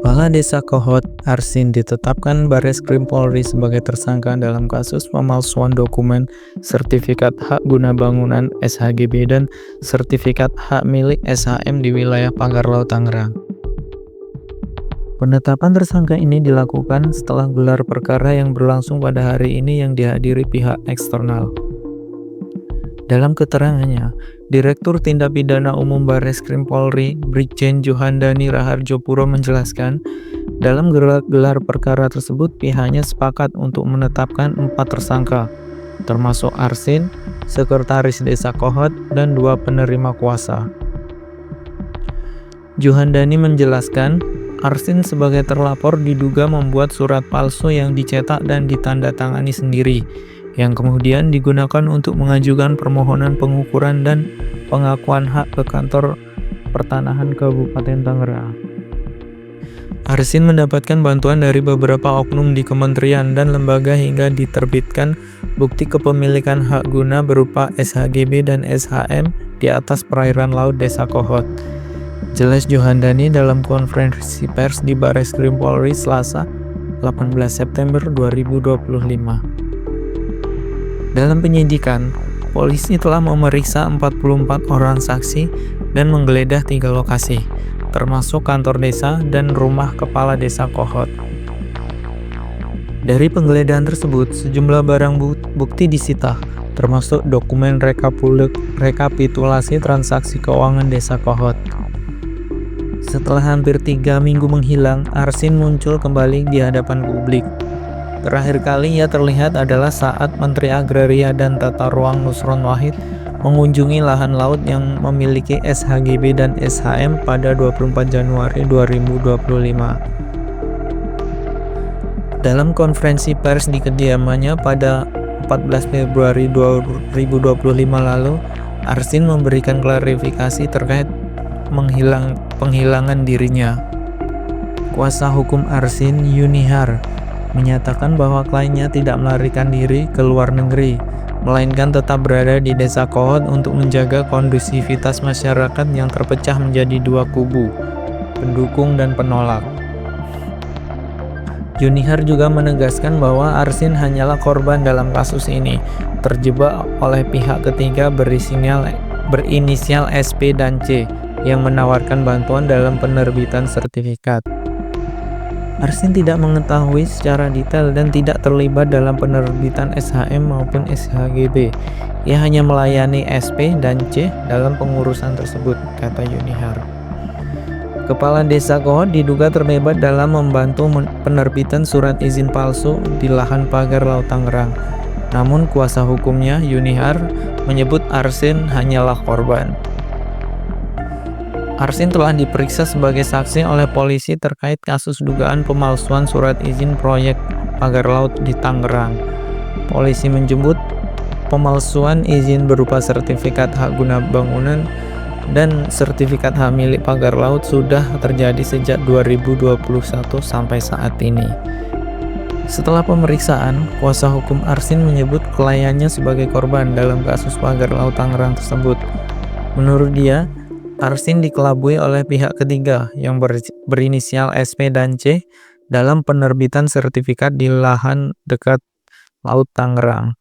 Kepala Desa Kohot, Arsin ditetapkan Bareskrim Polri sebagai tersangka dalam kasus pemalsuan dokumen sertifikat hak guna bangunan (SHGB) dan sertifikat hak milik SHM di wilayah Pagarlaut, Tangerang. Penetapan tersangka ini dilakukan setelah gelar perkara yang berlangsung pada hari ini yang dihadiri pihak eksternal. Dalam keterangannya, Direktur Tindak Pidana Umum Bareskrim Polri, Brigjen Juhandani Raharjopuro menjelaskan, dalam gelar perkara tersebut pihaknya sepakat untuk menetapkan 4 tersangka, termasuk Arsin, Sekretaris Desa Kohot, dan 2 penerima kuasa. Juhandani menjelaskan, Arsin sebagai terlapor diduga membuat surat palsu yang dicetak dan ditandatangani sendiri, yang kemudian digunakan untuk mengajukan permohonan pengukuran dan pengakuan hak ke kantor pertanahan Kabupaten Tangerang. Arsin mendapatkan bantuan dari beberapa oknum di kementerian dan lembaga hingga diterbitkan bukti kepemilikan hak guna berupa SHGB dan SHM di atas perairan laut Desa Kohot. Jelas Juhandani dalam konferensi pers di Bareskrim Polri Selasa 18 September 2025. Dalam penyidikan, polisi telah memeriksa 44 orang saksi dan menggeledah 3 lokasi, termasuk kantor desa dan rumah kepala desa Kohot. Dari penggeledahan tersebut, sejumlah barang bukti disita, termasuk dokumen rekapitulasi transaksi keuangan desa Kohot. Setelah hampir 3 minggu menghilang, Arsin muncul kembali di hadapan publik. Terakhir kali ia terlihat adalah saat Menteri Agraria dan Tata Ruang Nusron Wahid mengunjungi lahan laut yang memiliki SHGB dan SHM pada 24 Januari 2025. Dalam konferensi pers di kediamannya pada 14 Februari 2025 lalu, Arsin memberikan klarifikasi terkait penghilangan dirinya. Kuasa hukum Arsin, Yunihar, menyatakan bahwa kliennya tidak melarikan diri ke luar negeri, melainkan tetap berada di Desa Kohot untuk menjaga kondusivitas masyarakat yang terpecah menjadi 2 kubu, pendukung dan penolak. Yunihar juga menegaskan bahwa Arsin hanyalah korban dalam kasus ini, terjebak oleh pihak ketiga berinisial SP dan C yang menawarkan bantuan dalam penerbitan sertifikat. Arsin tidak mengetahui secara detail dan tidak terlibat dalam penerbitan SHM maupun SHGB. Ia hanya melayani SP dan C dalam pengurusan tersebut, kata Yunihar. Kepala Desa Kohot diduga terlibat dalam membantu penerbitan surat izin palsu di lahan pagar Laut Tangerang. Namun kuasa hukumnya, Yunihar, menyebut Arsin hanyalah korban. Arsin telah diperiksa sebagai saksi oleh polisi terkait kasus dugaan pemalsuan surat izin proyek pagar laut di Tangerang. Polisi menyebut pemalsuan izin berupa sertifikat hak guna bangunan dan sertifikat hak milik pagar laut sudah terjadi sejak 2021 sampai saat ini. Setelah pemeriksaan, kuasa hukum Arsin menyebut kliennya sebagai korban dalam kasus pagar laut Tangerang tersebut. Menurut dia, Arsin dikelabui oleh pihak ketiga yang berinisial SP dan C dalam penerbitan sertifikat di lahan dekat Laut Tangerang.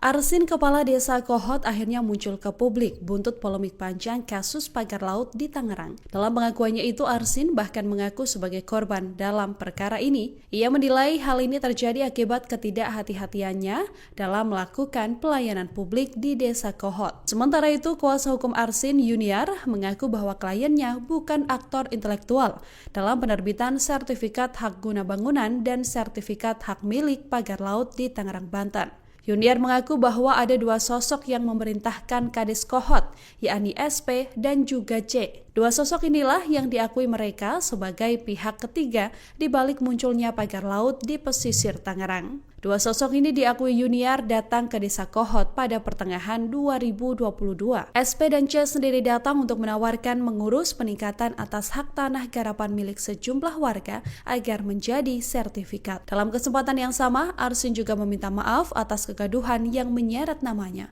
Arsin, Kepala Desa Kohot, akhirnya muncul ke publik buntut polemik panjang kasus pagar laut di Tangerang. Dalam pengakuannya itu, Arsin bahkan mengaku sebagai korban dalam perkara ini. Ia menilai hal ini terjadi akibat ketidakhati-hatiannya dalam melakukan pelayanan publik di Desa Kohot. Sementara itu, kuasa hukum Arsin, Yuniar, mengaku bahwa kliennya bukan aktor intelektual dalam penerbitan sertifikat hak guna bangunan dan sertifikat hak milik pagar laut di Tangerang, Banten. Yuniar mengaku bahwa ada 2 sosok yang memerintahkan Kades Kohot, yakni SP dan juga C. 2 sosok inilah yang diakui mereka sebagai pihak ketiga di balik munculnya pagar laut di pesisir Tangerang. 2 sosok ini diakui Yuniar datang ke Desa Kohot pada pertengahan 2022. SP dan C sendiri datang untuk menawarkan mengurus peningkatan atas hak tanah garapan milik sejumlah warga agar menjadi sertifikat. Dalam kesempatan yang sama, Arsin juga meminta maaf atas kegaduhan yang menyeret namanya.